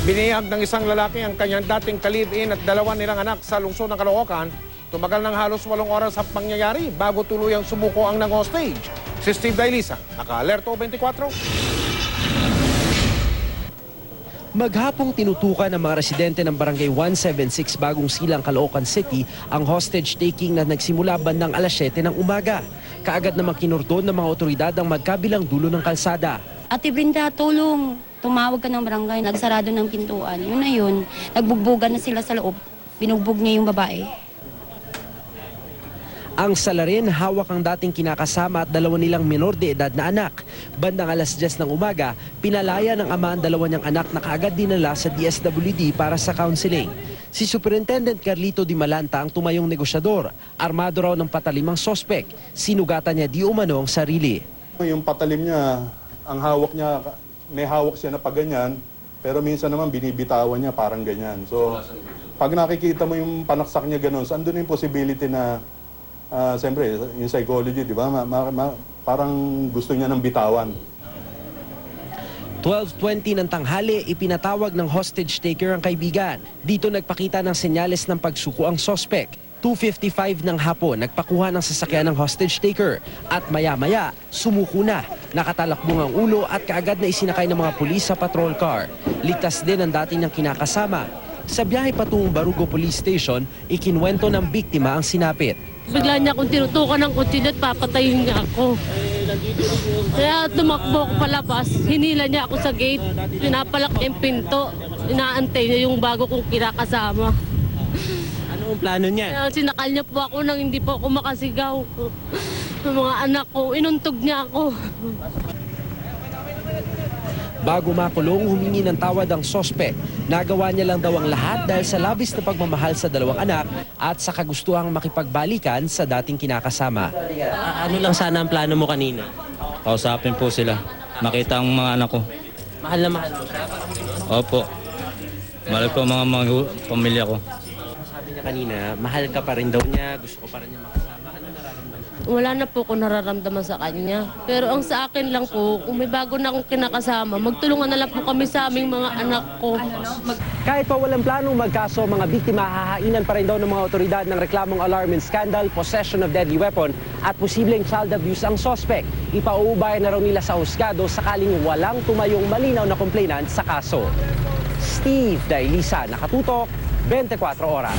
Binihag ng isang lalaki ang kanyang dating ka-live-in at dalawa nilang anak sa lungsod ng Caloocan. Tumagal ng halos 8 oras ang pangyayari bago tuluyang sumuko ang nag-hostage. Si Steve Dailisa, naka-alerto 24. Maghapong tinutukan ng mga residente ng Barangay 176 Bagong Silang, Caloocan City ang hostage-taking na nagsimula bandang alas 7 ng umaga. Kaagad namang kinordon ng mga otoridad ang magkabilang dulo ng kalsada. Ate Brenda, tulong. Tumawag ka ng barangay, nagsarado ng pintuan. Yun na yun. Nagbugbugan na sila sa loob. Binugbog niya yung babae. Ang salarin, hawak ang dating kinakasama at dalawa nilang minor de edad na anak. Bandang alas 10 ng umaga, pinalaya ng ama ang dalawa niyang anak na kaagad dinala sa DSWD para sa counseling. Si Superintendent Carlito Di Malanta ang tumayong negosyador. Armado raw ng patalim ang sospek. Sinugatan niya di umano ang sarili. Yung patalim niya, ang hawak niya, may hawak siya na paganyan, pero minsan naman binibitawan niya parang ganyan. So, pag nakikita mo yung panaksak niya ganun, so andun yung possibility na, siyempre, yung psychology, di ba? Parang gusto niya ng bitawan. 12:20 ng tanghali, ipinatawag ng hostage taker ang kaibigan. Dito nagpakita ng senyales ng pagsuko ang sospek. 2:55 ng hapon, nagpakuha ng sasakyan ng hostage taker. At maya-maya, sumuko na. Nakatalakbong ang ulo at kaagad na isinakay ng mga pulis sa patrol car. Ligtas din ang dati niyang kinakasama. Sa biyahe patungong Barugo Police Station, ikinwento ng biktima ang sinapit. Bigla niya akong tinutukan ng kutsilyo at papatayin niya ako. Kaya tumakbo ako palabas, hinila niya ako sa gate, pinapalak niya yung pinto, inaantay niya yung bago kong kinakasama. Ano ang plano niya? Kaya sinakal niya po ako nang hindi po ako makasigaw. Ng mga anak ko, inuntog niya ako. Bago makulong, humingi ng tawad ang sospek. Nagawa niya lang daw ang lahat dahil sa labis na pagmamahal sa dalawang anak at sa kagustuhang makipagbalikan sa dating kinakasama. Ano lang sana ang plano mo kanina? Kausapin po sila. Makita ang mga anak ko. Mahal na mahal mo siya? Opo. Mahal ko ang mga pamilya ko. Sabi niya kanina, mahal ka pa rin daw niya, gusto ko pa rin niya makasama. Ano nararamdaman? Wala na po ako nararamdaman sa kanya. Pero ang sa akin lang po, kung may bago na akong kinakasama, magtulungan na lang po kami sa aming mga anak ko. Kahit pa walang planong magkaso, mga biktima hahainan pa rin daw ng mga otoridad ng reklamong alarming scandal, possession of deadly weapon at posibleng child abuse ang sospek. Ipauubay na raw nila sa husgado sakaling walang tumayong malinaw na complainant sa kaso. Steve Dailisa, nakatutok, 24 oras.